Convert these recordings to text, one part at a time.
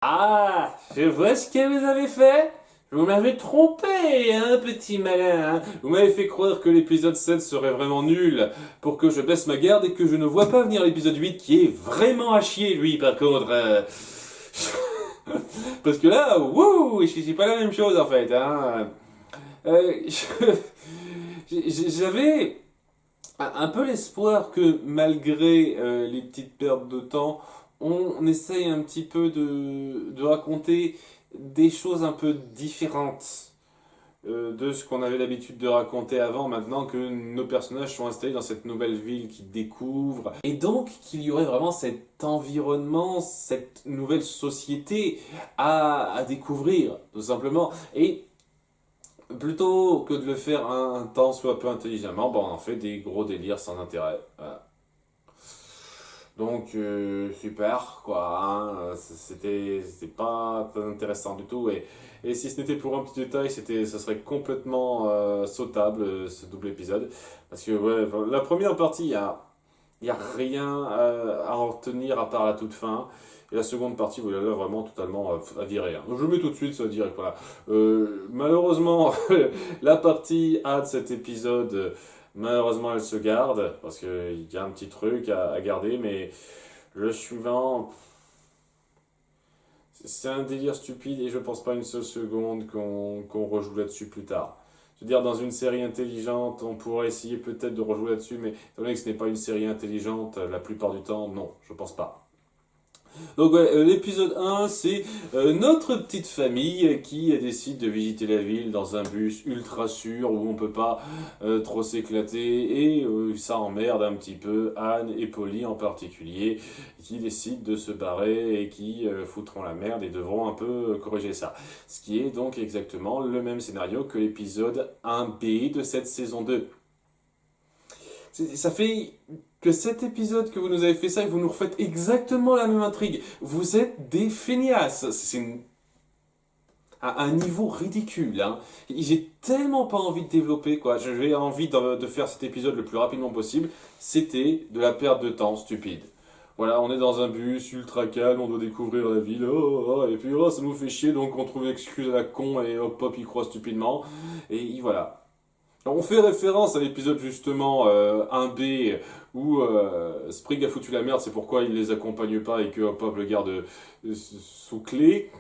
Ah, je vois ce que vous avez fait. Vous m'avez trompé, hein, petit malin. Hein. Vous m'avez fait croire que l'épisode 7 serait vraiment nul pour que je baisse ma garde et que je ne vois pas venir l'épisode 8 qui est vraiment à chier, lui, par contre. Parce que là, wouh, c'est pas la même chose en fait. Hein. Euh, J'avais un peu l'espoir que malgré les petites pertes de temps, on essaye un petit peu de raconter des choses un peu différentes de ce qu'on avait l'habitude de raconter avant, maintenant que nos personnages sont installés dans cette nouvelle ville qu'ils découvrent. Et donc qu'il y aurait vraiment cet environnement, cette nouvelle société à découvrir, tout simplement. Et plutôt que de le faire un temps soit peu intelligemment, bon, on en fait des gros délires sans intérêt. Voilà. Donc, super, quoi. Hein, c'était pas très intéressant du tout. Et si ce n'était pour un petit détail, ça serait complètement sautable, ce double épisode. Parce que, ouais, la première partie, il y a rien à en retenir à part la toute fin. Et la seconde partie, vous l'avez vraiment totalement à virer. Hein. Je le mets tout de suite, ça direct. Voilà. Malheureusement, la partie A de cet épisode, malheureusement, elle se garde. Parce qu'il y a un petit truc à garder. Mais le suivant, c'est un délire stupide. Et je pense pas une seule seconde qu'on rejoue là-dessus plus tard. Je veux dire, dans une série intelligente, on pourrait essayer peut-être de rejouer là-dessus. Mais étant donné que ce n'est pas une série intelligente, la plupart du temps, non, je pense pas. Donc ouais, l'épisode 1, c'est notre petite famille qui décide de visiter la ville dans un bus ultra sûr où on peut pas trop s'éclater et ça emmerde un petit peu Anne et Polly en particulier qui décident de se barrer et qui foutront la merde et devront un peu corriger ça. Ce qui est donc exactement le même scénario que l'épisode 1B de cette saison 2. Ça fait que cet épisode que vous nous avez fait ça et vous nous refaites exactement la même intrigue. Vous êtes des feignasses. Un niveau ridicule. Hein. J'ai tellement pas envie de développer, quoi. J'ai envie de faire cet épisode le plus rapidement possible. C'était de la perte de temps stupide. Voilà, on est dans un bus ultra calme, on doit découvrir la ville, et puis ça nous fait chier, donc on trouve une excuse à la con et hop hop, il croit stupidement. Et voilà. On fait référence à l'épisode justement 1B où Sprig a foutu la merde, c'est pourquoi il les accompagne pas et que Hop Hop le garde sous clé,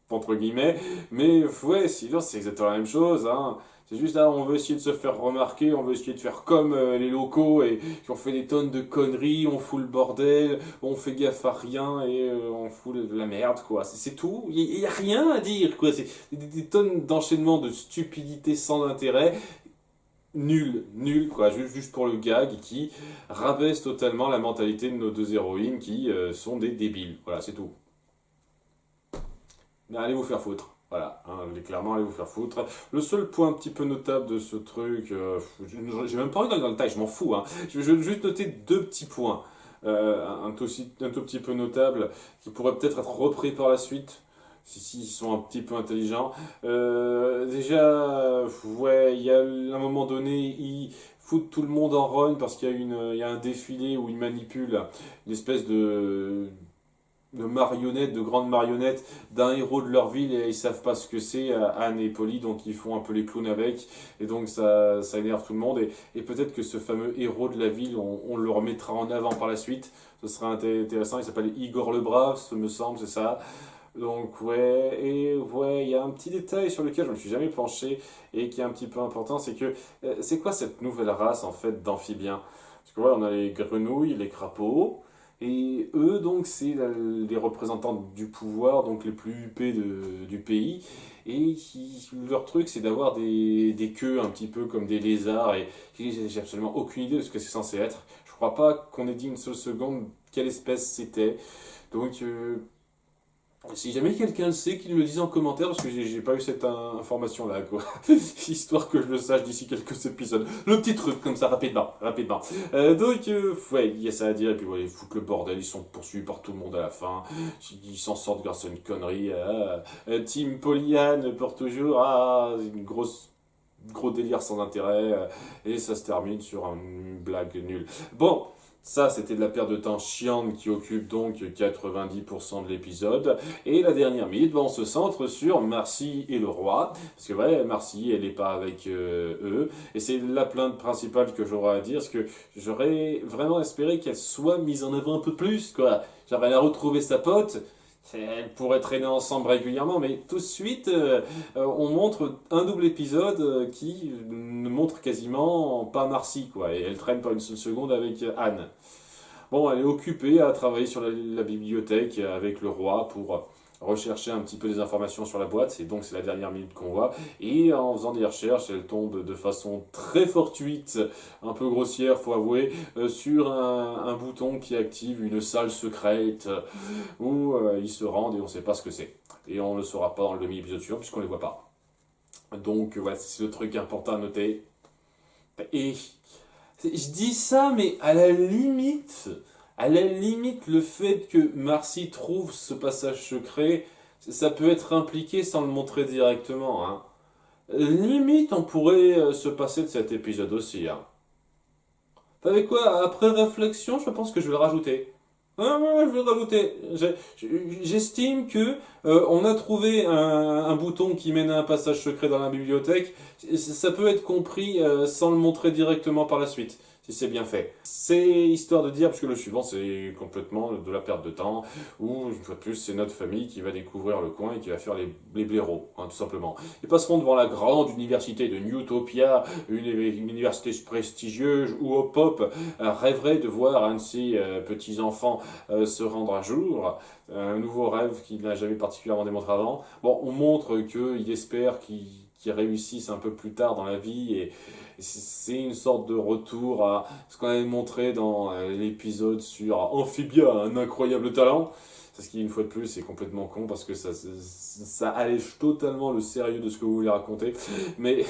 entre guillemets. Mais ouais, sinon c'est exactement la même chose. Hein. C'est juste là, on veut essayer de se faire remarquer, on veut essayer de faire comme les locaux et on fait des tonnes de conneries, on fout le bordel, on fait gaffe à rien et on fout la merde quoi. C'est tout, il y a rien à dire quoi. C'est des tonnes d'enchaînements de stupidités sans intérêt nul, quoi, juste pour le gag, et qui rabaisse totalement la mentalité de nos deux héroïnes qui sont des débiles. Voilà, c'est tout. Mais allez vous faire foutre. Voilà, hein, clairement, allez vous faire foutre. Le seul point un petit peu notable de ce truc, j'ai même pas envie d'aller dans le détail, je m'en fous. Hein. Je vais juste noter deux petits points. Un tout petit peu notables qui pourraient peut-être être repris par la suite s'ils sont un petit peu intelligents. Déjà, ouais, il y a un moment donné, ils foutent tout le monde en rogne parce qu'il y a il y a un défilé où ils manipulent une espèce de marionnette, de grande marionnette d'un héros de leur ville et ils savent pas ce que c'est, Anne et Polly, donc ils font un peu les clowns avec et donc ça énerve tout le monde et peut-être que ce fameux héros de la ville, on le remettra en avant par la suite, ce sera intéressant, il s'appelle Igor le Brave, ce me semble, c'est ça. Donc ouais, et ouais, il y a un petit détail sur lequel je me suis jamais penché et qui est un petit peu important, c'est que c'est quoi cette nouvelle race en fait d'amphibiens? Parce que voilà, on a les grenouilles, les crapauds, et eux donc c'est les représentants du pouvoir, donc les plus huppés du pays, et leur truc c'est d'avoir des queues un petit peu comme des lézards, et j'ai absolument aucune idée de ce que c'est censé être. Je crois pas qu'on ait dit une seule seconde quelle espèce c'était. Donc si jamais quelqu'un le sait, qu'il me le dise en commentaire, parce que j'ai pas eu cette information-là, quoi. Histoire que je le sache d'ici quelques épisodes. Le petit truc, comme ça, rapidement. Donc, ouais, il y a ça à dire, et puis ouais, ils foutent le bordel, ils sont poursuivis par tout le monde à la fin. Ils s'en sortent grâce à une connerie. Team Pollyanne pour toujours, une gros délire sans intérêt, et ça se termine sur une blague nulle. Bon, Ça, c'était de la perte de temps chiante qui occupe donc 90% de l'épisode. Et la dernière minute, on se centre sur Marcy et le roi. Parce que ouais, Marcy, elle n'est pas avec eux. Et c'est la plainte principale que j'aurais à dire. Parce que j'aurais vraiment espéré qu'elle soit mise en avant un peu plus, quoi. J'aurais la retrouver sa pote. Elle pourrait traîner ensemble régulièrement, mais tout de suite, on montre un double épisode qui ne montre quasiment pas Marcy, quoi. Et elle traîne pas une seule seconde avec Anne. Bon, elle est occupée à travailler sur la bibliothèque avec le roi pour rechercher un petit peu des informations sur la boîte, et donc c'est la dernière minute qu'on voit, et en faisant des recherches, elle tombe de façon très fortuite, un peu grossière, faut avouer, sur un bouton qui active une salle secrète, où ils se rendent et on ne sait pas ce que c'est. Et on ne le saura pas dans le demi-épisode suivant, puisqu'on ne les voit pas. Donc voilà, c'est le truc important à noter. Et je dis ça, mais à la limite, le fait que Marcy trouve ce passage secret, ça peut être impliqué sans le montrer directement. Hein. Limite, on pourrait se passer de cet épisode aussi. Hein. Vous savez quoi, après réflexion, je pense que je vais le rajouter. Ouais, je vais le rajouter. J'estime que on a trouvé un bouton qui mène à un passage secret dans la bibliothèque. Ça peut être compris sans le montrer directement par la suite, si c'est bien fait. C'est histoire de dire, parce que le suivant c'est complètement de la perte de temps, où une fois de plus c'est notre famille qui va découvrir le coin et qui va faire les blaireaux, hein, tout simplement. Ils passeront devant la grande université de Newtopia, une université prestigieuse où Hop rêverait de voir un de ses petits-enfants se rendre un jour, un nouveau rêve qu'il n'a jamais particulièrement démontré avant. Bon, on montre qu'il espère qu'il réussisse un peu plus tard dans la vie et c'est une sorte de retour à ce qu'on avait montré dans l'épisode sur Amphibia, un incroyable talent. Ce qui, une fois de plus, est complètement con parce que ça allège totalement le sérieux de ce que vous voulez raconter. Mais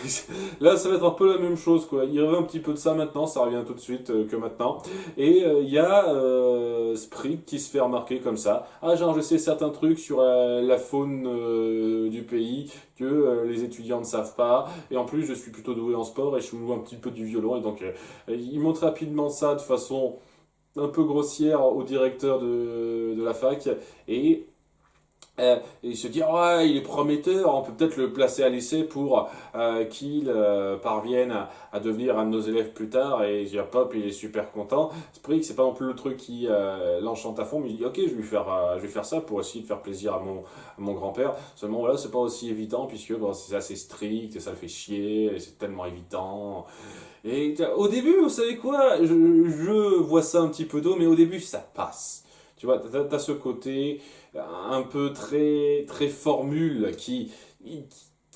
là, ça va être un peu la même chose, quoi. Il y avait un petit peu de ça maintenant, ça revient tout de suite que maintenant. Et il y a Sprig qui se fait remarquer comme ça. Ah, genre, je sais certains trucs sur la faune du pays que les étudiants ne savent pas. Et en plus, je suis plutôt doué en sport et je joue un petit peu du violon. Et donc, il montre rapidement ça de façon un peu grossière au directeur de la fac et il se dit ouais il est prometteur, on peut peut-être le placer à l'essai pour qu'il parvienne à devenir un de nos élèves plus tard et Pop il est super content. C'est pas non plus le truc qui l'enchante à fond mais il dit ok je vais faire ça pour essayer de faire plaisir à mon grand-père, seulement voilà c'est pas aussi évident puisque bon, c'est assez strict et ça le fait chier et c'est tellement évident. Et au début, vous savez quoi, je vois ça un petit peu d'eau, mais au début, ça passe. Tu vois, t'as ce côté un peu très, très formule qui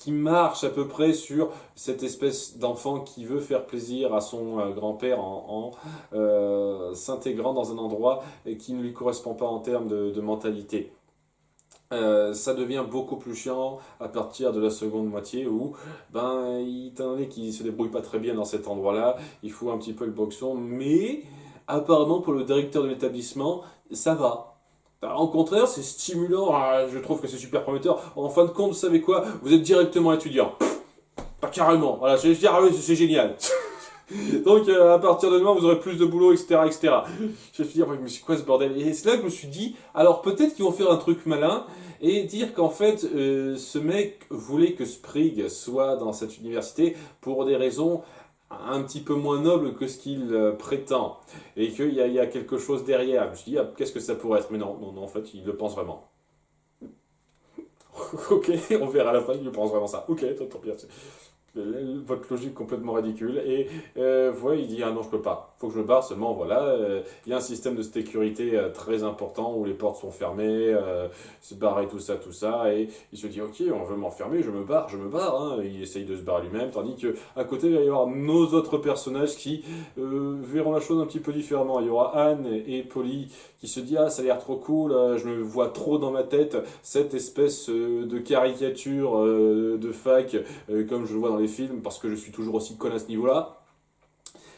marche à peu près sur cette espèce d'enfant qui veut faire plaisir à son grand-père en s'intégrant dans un endroit qui ne lui correspond pas en termes de mentalité. Ça devient beaucoup plus chiant à partir de la seconde moitié où, étant donné qu'il se débrouille pas très bien dans cet endroit-là, il faut un petit peu le boxon, mais apparemment pour le directeur de l'établissement, ça va. Au contraire, c'est stimulant, je trouve que c'est super prometteur. En fin de compte, vous savez quoi? Vous êtes directement étudiant. Pas carrément, voilà, je vais dire, ah oui, c'est génial. Donc à partir de demain, vous aurez plus de boulot, etc. etc. Je me suis dit, mais c'est quoi ce bordel? Et c'est là que je me suis dit, alors peut-être qu'ils vont faire un truc malin et dire qu'en fait, ce mec voulait que Sprig soit dans cette université pour des raisons un petit peu moins nobles que ce qu'il prétend. Et qu'il y a quelque chose derrière. Je me suis dit, qu'est-ce que ça pourrait être? Mais non, non, non, en fait, il le pense vraiment. Ok, on verra à la fin, il le pense vraiment ça. Ok, tant pis. Votre logique complètement ridicule et il dit ah non je peux pas, faut que je me barre seulement voilà il y a un système de sécurité très important où les portes sont fermées se barrer tout ça et il se dit ok on veut m'enfermer je me barre hein. Il essaye de se barrer lui-même tandis que à côté il va y avoir nos autres personnages qui verront la chose un petit peu différemment. Il y aura Anne et Polly qui se dit ah ça a l'air trop cool je me vois trop dans ma tête cette espèce de caricature de fac comme je le vois dans les films, parce que je suis toujours aussi con à ce niveau-là.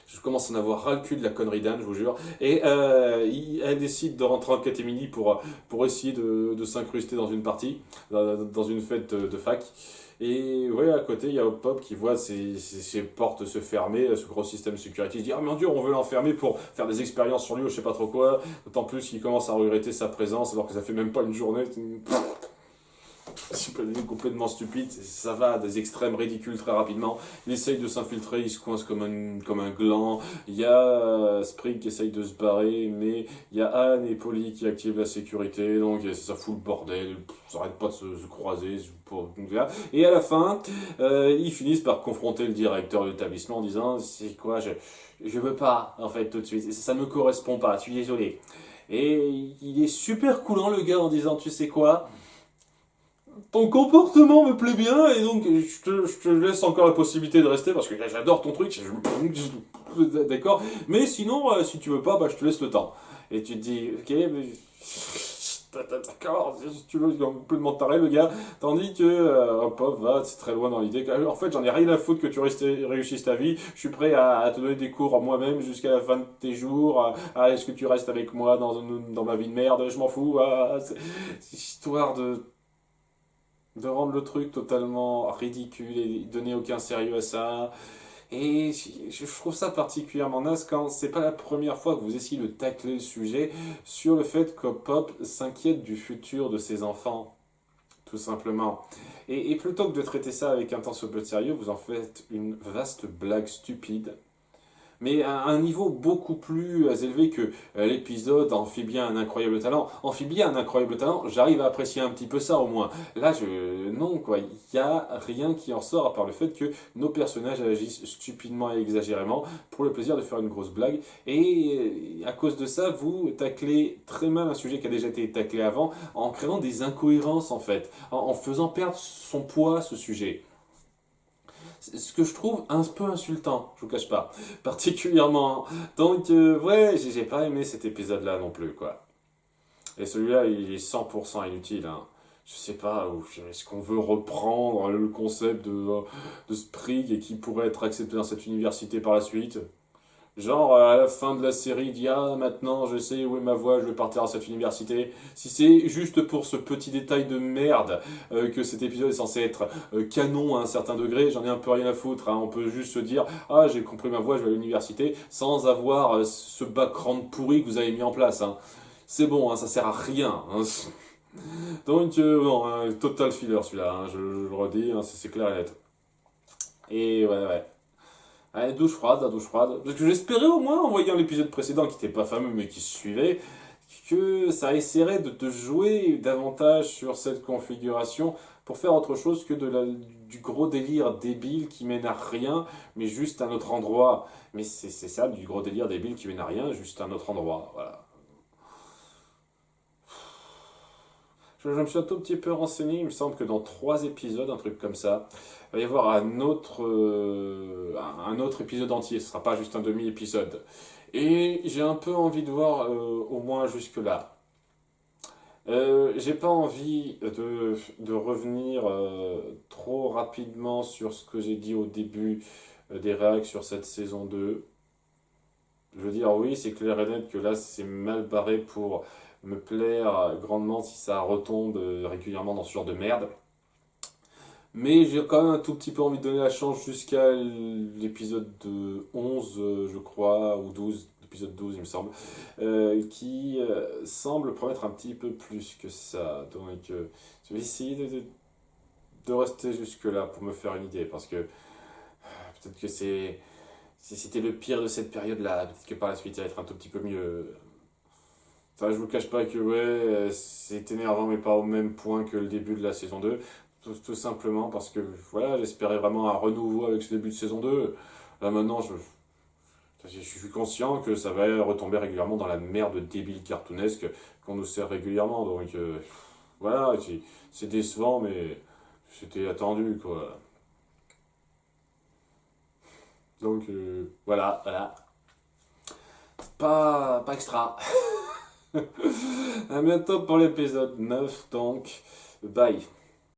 Je commence à en avoir ras le cul de la connerie d'Anne, je vous jure. Et elle décide de rentrer en catémini pour essayer de s'incruster dans une partie, dans une fête de fac. Et ouais, à côté, il y a Hop Pop qui voit ses portes se fermer, ce gros système security. Il se dit, ah mon dieu, on veut l'enfermer pour faire des expériences sur lui ou je sais pas trop quoi. D'autant plus qu'il commence à regretter sa présence alors que ça fait même pas une journée. C'est pas des complètement stupide, ça va à des extrêmes ridicules très rapidement. Il essaye de s'infiltrer, il se coince comme un gland. Il y a Sprig qui essaye de se barrer, mais il y a Anne et Polly qui activent la sécurité, donc ça fout le bordel, ça arrête pas de se croiser. Et à la fin, ils finissent par confronter le directeur de l'établissement en disant c'est quoi, je veux pas en fait tout de suite, ça ne me correspond pas, je suis désolé. Et il est super coulant le gars en disant tu sais quoi, ton comportement me plaît bien et donc je te laisse encore la possibilité de rester parce que là, j'adore ton truc. D'accord. Mais sinon, si tu veux pas, bah, je te laisse le temps. Et tu te dis, ok, mais. D'accord, si tu veux, il est complètement taré le gars. Tandis que Hop Hop va, c'est très loin dans l'idée que, en fait, j'en ai rien à foutre que tu réussisses ta vie. Je suis prêt à te donner des cours moi-même jusqu'à la fin de tes jours. Est-ce que tu restes avec moi dans ma vie de merde? Je m'en fous. C'est histoire de rendre le truc totalement ridicule et donner aucun sérieux à ça. Et je trouve ça particulièrement naze quand c'est pas la première fois que vous essayez de tacler le sujet sur le fait que Pop s'inquiète du futur de ses enfants, tout simplement. Et plutôt que de traiter ça avec un temps soit peu de sérieux, vous en faites une vaste blague stupide mais à un niveau beaucoup plus élevé que l'épisode Amphibie a un incroyable talent. Amphibie a un incroyable talent, j'arrive à apprécier un petit peu ça au moins. Là, non, quoi, il n'y a rien qui en sort à part le fait que nos personnages agissent stupidement et exagérément pour le plaisir de faire une grosse blague. Et à cause de ça, vous taclez très mal un sujet qui a déjà été taclé avant en créant des incohérences en fait, en faisant perdre son poids ce sujet. Ce que je trouve un peu insultant, je vous cache pas, particulièrement. Donc, ouais, j'ai pas aimé cet épisode-là non plus, quoi. Et celui-là, il est 100% inutile, hein. Je sais pas, est-ce qu'on veut reprendre le concept de Sprig et qui pourrait être accepté dans cette université par la suite? Genre, à la fin de la série, il dit ah, maintenant je sais où est ma voie, je vais partir à cette université. Si c'est juste pour ce petit détail de merde que cet épisode est censé être canon à un certain degré, j'en ai un peu rien à foutre, hein. On peut juste se dire ah, j'ai compris ma voie, je vais à l'université, sans avoir ce background pourri que vous avez mis en place, hein. C'est bon, hein, ça sert à rien, hein. Donc, non, total filler celui-là, hein, je le redis, hein, c'est clair et net. Et ouais, ouais. Ouais, douche froide, douche froide. Parce que j'espérais au moins, en voyant l'épisode précédent qui n'était pas fameux mais qui se suivait, que ça essaierait de te jouer davantage sur cette configuration pour faire autre chose que du gros délire débile qui mène à rien, mais juste à un autre endroit. Mais c'est ça, du gros délire débile qui mène à rien, juste à un autre endroit. Voilà. Je me suis un tout petit peu renseigné, il me semble que dans 3 épisodes, un truc comme ça, il va y avoir un autre épisode entier, ce ne sera pas juste un demi-épisode. Et j'ai un peu envie de voir au moins jusque-là. J'ai pas envie de revenir trop rapidement sur ce que j'ai dit au début des réacts sur cette saison 2. Je veux dire, oui, c'est clair et net que là, c'est mal barré pour me plaire grandement si ça retombe régulièrement dans ce genre de merde. Mais j'ai quand même un tout petit peu envie de donner la chance jusqu'à l'épisode 11, je crois, ou 12, l'épisode 12, il me semble, qui semble promettre un petit peu plus que ça. Donc, je vais essayer de rester jusque-là pour me faire une idée, parce que peut-être que c'était le pire de cette période-là, peut-être que par la suite ça va être un tout petit peu mieux. Enfin, je vous cache pas que ouais, c'est énervant, mais pas au même point que le début de la saison 2. Tout simplement parce que voilà, j'espérais vraiment un renouveau avec ce début de saison 2. Là maintenant, je suis conscient que ça va retomber régulièrement dans la merde débile cartoonesque qu'on nous sert régulièrement. Donc voilà, c'est décevant, mais c'était attendu quoi. Donc voilà. Pas extra. À bientôt pour l'épisode 9, donc bye.